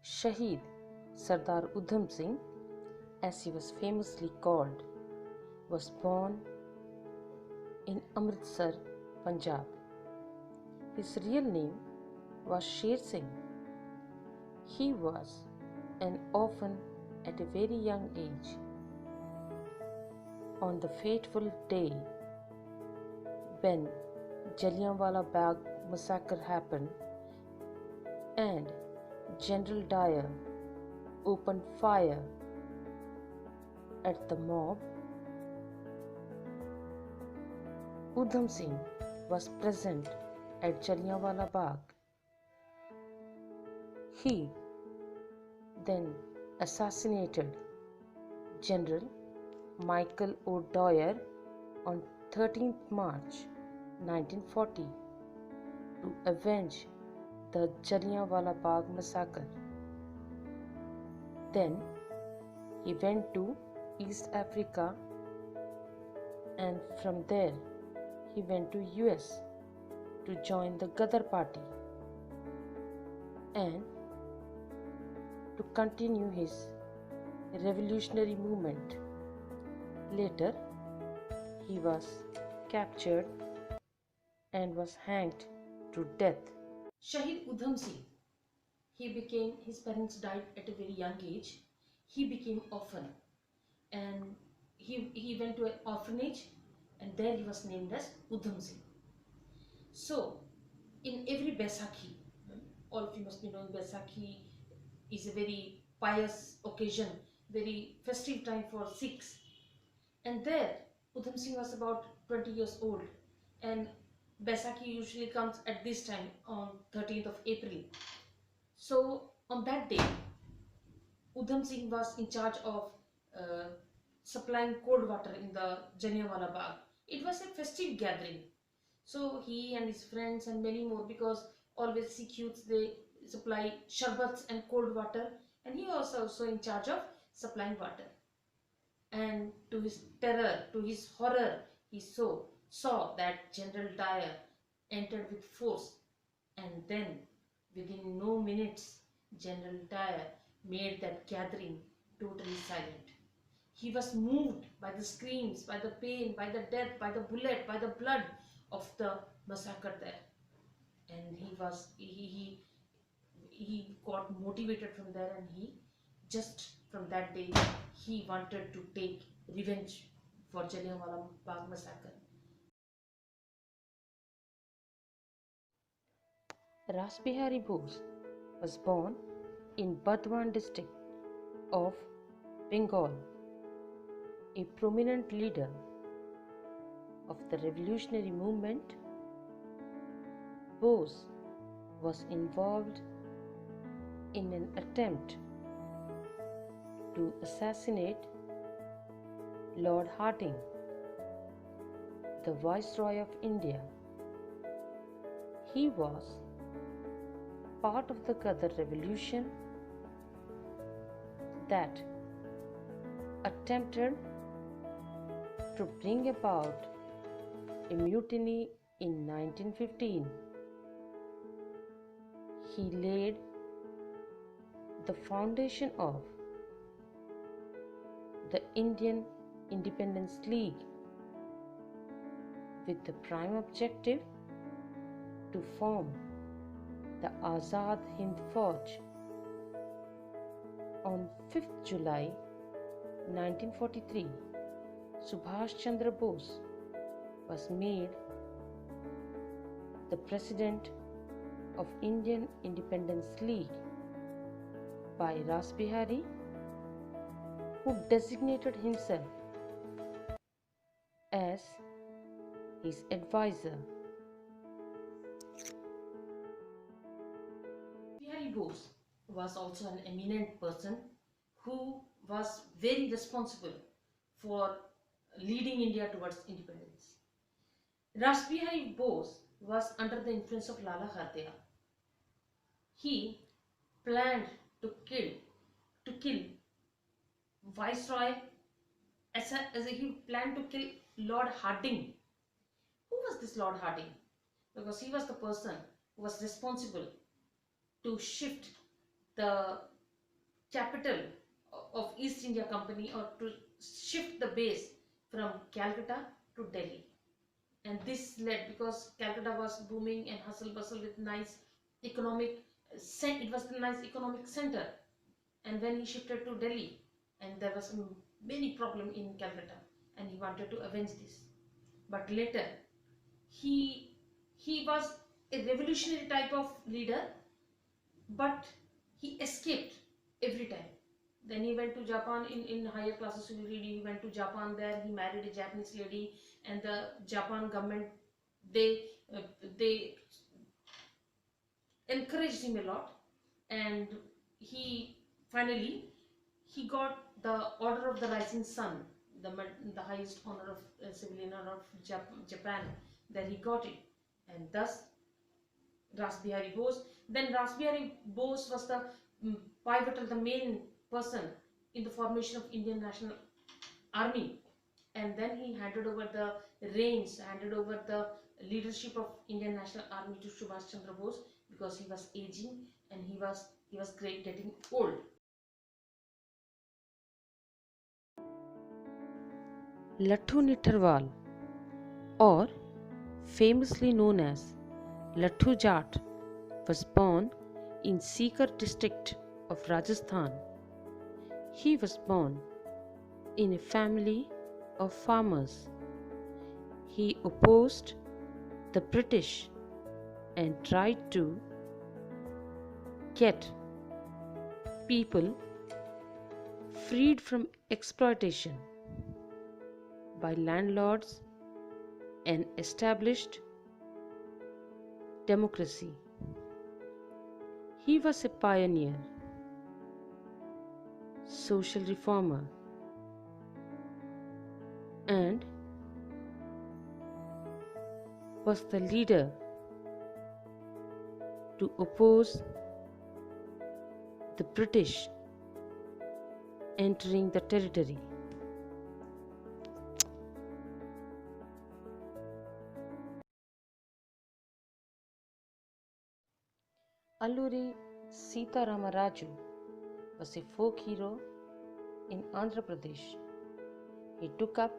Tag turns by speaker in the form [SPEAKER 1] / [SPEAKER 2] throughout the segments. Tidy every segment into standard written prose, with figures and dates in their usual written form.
[SPEAKER 1] Shaheed Sardar Uddham Singh, as he was famously called, was born in Amritsar, Punjab. His real name was Sher Singh. He was an orphan at a very young age. On the fateful day when Jallianwala Bagh massacre happened and General Dyer opened fire at the mob, Uddham Singh was present at Jallianwala Bagh. He then assassinated General Michael O'Dwyer on 13th March 1940 to avenge the Jallianwala Bagh massacre. Then he went to East Africa, and from there he went to US to join the Ghadar party and to continue his revolutionary movement. Later, he was captured and was hanged to death. Shaheed Uddham Singh, his parents died at a very young age. He became orphan and he went to an orphanage, and there he was named as Uddham Singh. So, in every Baisakhi, all of you must be knowing Baisakhi is a very pious occasion, very festive time for Sikhs. And there, Uddham Singh was about 20 years old, and Baisakhi usually comes at this time on 13th of April. So on that day, Uddham Singh was in charge of supplying cold water in the Jallianwala Bagh. It was a festive gathering. So he and his friends and many more, because always Sikh youths, they supply sharbats and cold water, and he was also in charge of supplying water. And to his terror, to his horror, he saw that General Dyer entered with force, and then within no minutes General Dyer made that gathering totally silent. He was moved by the screams, by the pain, by the death, by the bullet, by the blood of the massacre there, and he got motivated from there, and he just from that day he wanted to take revenge for Jallianwala Bagh massacre. Rasbihari Bose was born in Burdwan district of Bengal. A prominent leader of the revolutionary movement, Bose was involved in an attempt to assassinate Lord Hardinge, the Viceroy of India. He was part of the Ghadar revolution that attempted to bring about a mutiny in 1915. He laid the foundation of the Indian Independence League with the prime objective to form the Azad Hind Fauj. On 5th July 1943, Subhash Chandra Bose was made the President of Indian Independence League by Rasbihari, who designated himself as his advisor. Bihari Bose was also an eminent person who was very responsible for leading India towards independence. Rasbihari Bose was under the influence of Lala Khardia. He planned to kill Viceroy, he planned to kill Lord Hardinge. Who was this Lord Hardinge? Because he was the person who was responsible to shift the capital of East India Company, or to shift the base from Calcutta to Delhi. And this led, because Calcutta was booming and hustle bustle with nice economic, it was the nice economic center. And when he shifted to Delhi, and there was many problem in Calcutta, and he wanted to avenge this. But later, he was a revolutionary type of leader, but he escaped every time. Then he went to Japan. In higher classes you read, he went to Japan. There he married a Japanese lady, and the Japan government, they uh, they encouraged him a lot, and he finally he got the Order of the Rising Sun, the highest honor of civilian honor of Japan. There he got it, and thus Rasbihari Bose. Then Rasbihari Bose was the pivotal, the main person in the formation of Indian National Army. And then he handed over the reins, handed over the leadership of Indian National Army to Subhash Chandra Bose, because he was aging and he was getting old. Lattu Nitharwal, or famously known as Lattu Jat, was born in Sikar district of Rajasthan. He was born in a family of farmers. He opposed the British and tried to get people freed from exploitation by landlords and established democracy. He was a pioneer, social reformer, and was the leader to oppose the British entering the territory. Alluri Sitaramaraj was a folk hero in Andhra Pradesh. He took up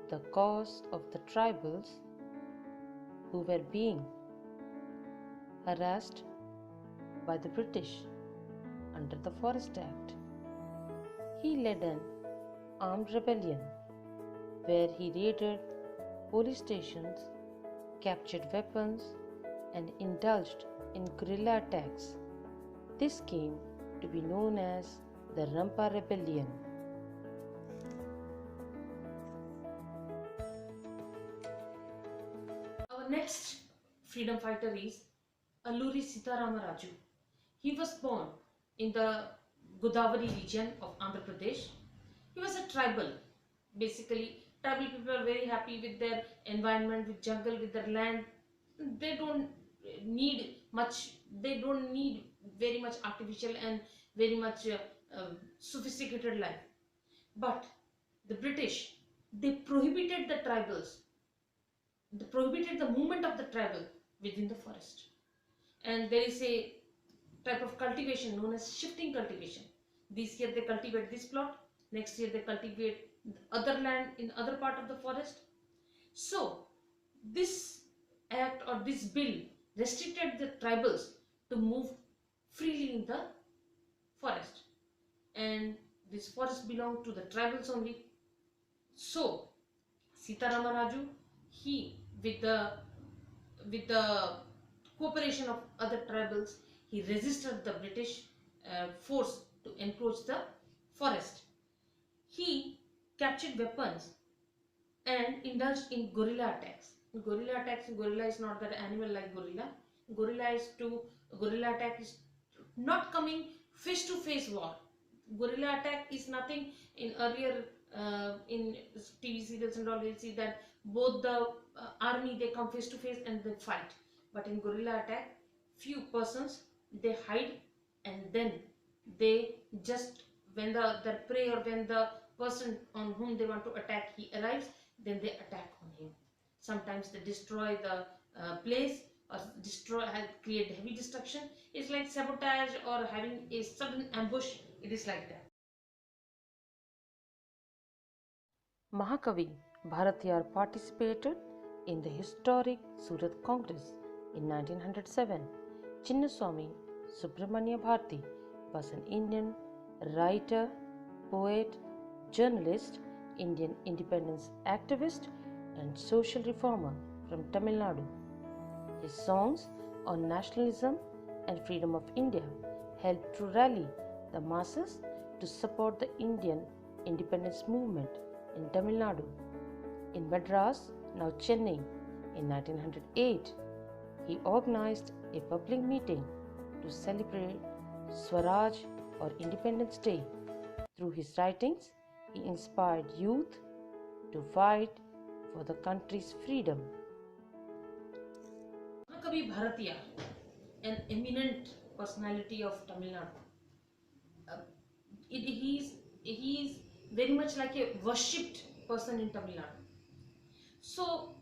[SPEAKER 1] the cause of the tribals who were being harassed by the British under the Forest Act. He led an armed rebellion where he raided police stations, captured weapons, and indulged in guerrilla attacks. This came to be known as the Rampa Rebellion. Our next freedom fighter is Alluri Sitaramaraj. He was born in the Godavari region of Andhra Pradesh. He was a tribal. Basically, tribal people are very happy with their environment, with jungle, with their land. They don't need much, they don't need very much artificial and very much sophisticated life. But the British, they prohibited the tribals, they prohibited the movement of the tribal within the forest. And there is a type of cultivation known as shifting cultivation. This year they cultivate this plot, next year they cultivate other land in other part of the forest. So this act or this bill restricted the tribals to move freely in the forest, and this forest belonged to the tribals only. So Sitaramaraju, he with the cooperation of other tribals, he resisted the British force to encroach the forest. He captured weapons and indulged in guerrilla attacks. Gorilla is not that animal like gorilla. Gorilla attack is not coming face to face war. Guerrilla attack is nothing. In earlier in TV serials and all, we'll see that both the army, they come face to face and they fight. But in guerrilla attack, few persons, they hide, and then they just, when the prey or when the person on whom they want to attack, he arrives, then they attack on him. Sometimes they destroy the place,
[SPEAKER 2] or destroy, create heavy destruction. It's like sabotage or having a sudden ambush. It is like that.
[SPEAKER 1] Mahakavi Bharatiyar participated in the historic Surat Congress in 1907. Chinnaswamy Subramanya Bharati was an Indian writer, poet, journalist, Indian independence activist, and social reformer from Tamil Nadu. His songs on nationalism and freedom of India helped to rally the masses to support the Indian independence movement in Tamil Nadu. In Madras, now Chennai, in 1908, he organized a public meeting to celebrate Swaraj or Independence Day. Through his writings, he inspired youth to fight for the country's freedom.
[SPEAKER 2] Mahakavi Bharatiyar, an eminent personality of Tamil Nadu. He is very much like a worshipped person in Tamil Nadu. So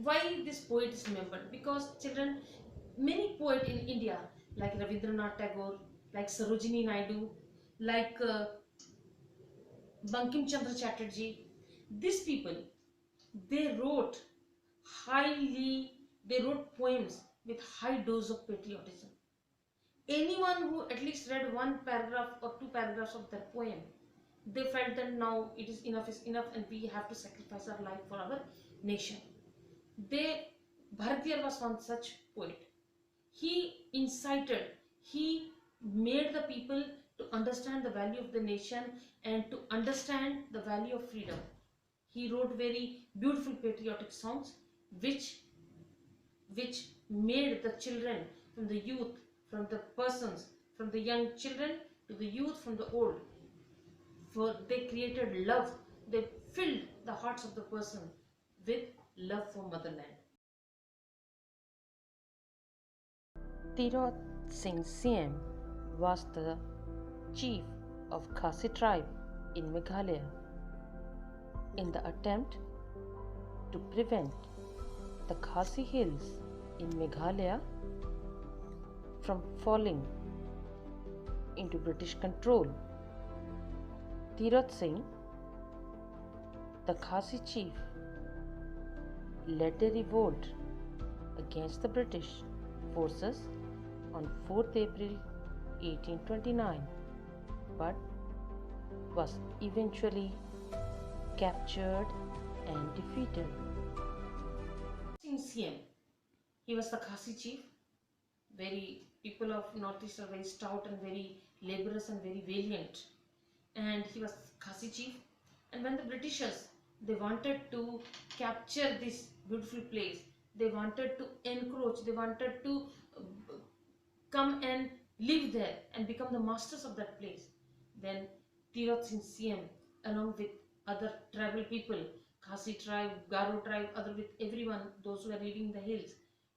[SPEAKER 2] why this poet is remembered? Because children, many poets in India like Rabindranath Tagore, like Sarojini Naidu, like Bankim Chandra Chatterjee, these people, they wrote highly, they wrote poems with high dose of patriotism. Anyone who at least read one paragraph or two paragraphs of their poem, they felt that now it is enough and we have to sacrifice our life for our nation. They, Bharatiyar was one such poet. He incited, he made the people to understand the value of the nation and to understand the value of freedom. He wrote very beautiful patriotic songs which made the children, from the youth, from the persons, from the young children to the youth, from the old, for they created love, they filled the hearts of the person with love for motherland.
[SPEAKER 1] Tirot Singh Siem was the chief of Khasi tribe in Meghalaya. In the attempt to prevent the Khasi hills in Meghalaya from falling into British control, Tirot Singh, the Khasi chief, led a revolt against the British forces on 4th April 1829, but was eventually captured and defeated.
[SPEAKER 2] Singh Siem, he was the Khasi chief. Very people of Northeast are very stout and very laborious and very valiant, and he was Khasi chief. And when the Britishers, they wanted to capture this beautiful place, they wanted to encroach, they wanted to come and live there and become the masters of that place, then Tirot Singh Siem, along with other tribal people, Khasi tribe, Garo tribe, other with everyone, those who are living in the hills,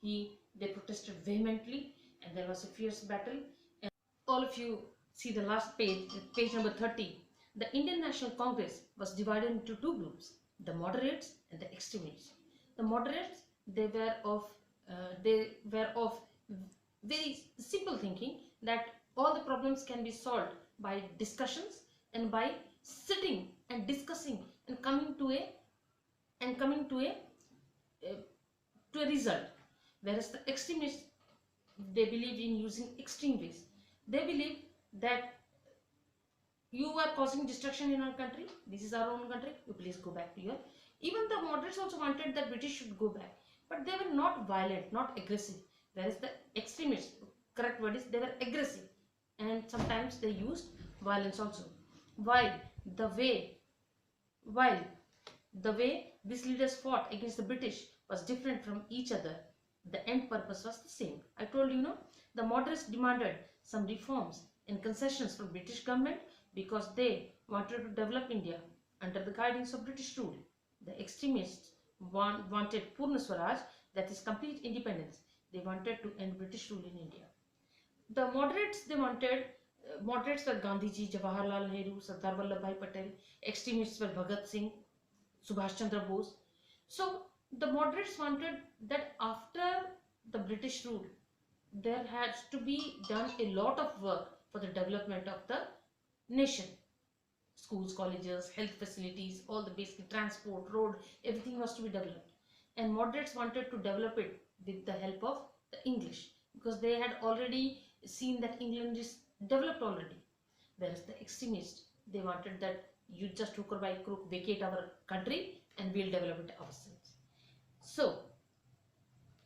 [SPEAKER 2] they protested vehemently, and there was a fierce battle. And all of you see the last page, page number 30. The Indian National Congress was divided into two groups: the moderates and the extremists. The moderates, they were of very simple thinking, that all the problems can be solved by discussions and by sitting and discussing and coming to a uh, to a result. Whereas the extremists, they believe in using extreme ways. They believe that you are causing destruction in our country, this is our own country, you please go back to your. Even the moderates also wanted that British should go back, but they were not violent, not aggressive. Whereas the extremists, correct word is, they were aggressive, and sometimes they used violence also. while the way while the way these leaders fought against the British was different from each other, the end purpose was the same. I told you, the moderates demanded some reforms and concessions from British government because they wanted to develop India under the guidance of British rule. The extremists wanted Purna Swaraj, that is complete independence. They wanted to end British rule in India. The moderates, moderates were Gandhiji, Jawaharlal Nehru, Sardar Vallabhbhai Patel. Extremists were Bhagat Singh, Subhash Chandra Bose. So the moderates wanted that after the British rule, there has to be done a lot of work for the development of the nation. Schools, colleges, health facilities, all the basic transport, road, everything was to be developed. And moderates wanted to develop it with the help of the English, because they had already seen that England is developed already. Whereas the extremists, they wanted that you just hook or by crook vacate our country and we'll develop it ourselves. So,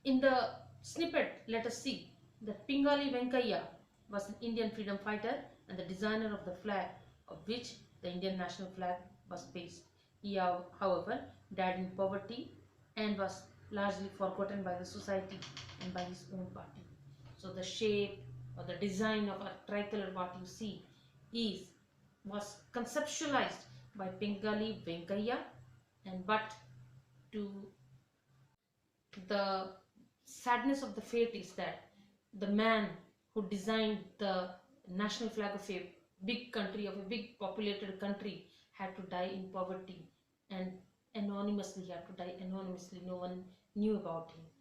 [SPEAKER 2] in the snippet, let us see that Pingali Venkaiah was an Indian freedom fighter and the designer of the flag of which the Indian national flag was based. He, however, died in poverty and was largely forgotten by the society and by his own party. So the shape or the design of a tricolor, what you see, was conceptualized by Pingali Venkaiah, and but to the sadness of the fate is that the man who designed the national flag of a big country, of a big populated country, had to die in poverty, and anonymously, he had to die anonymously. No one knew about him.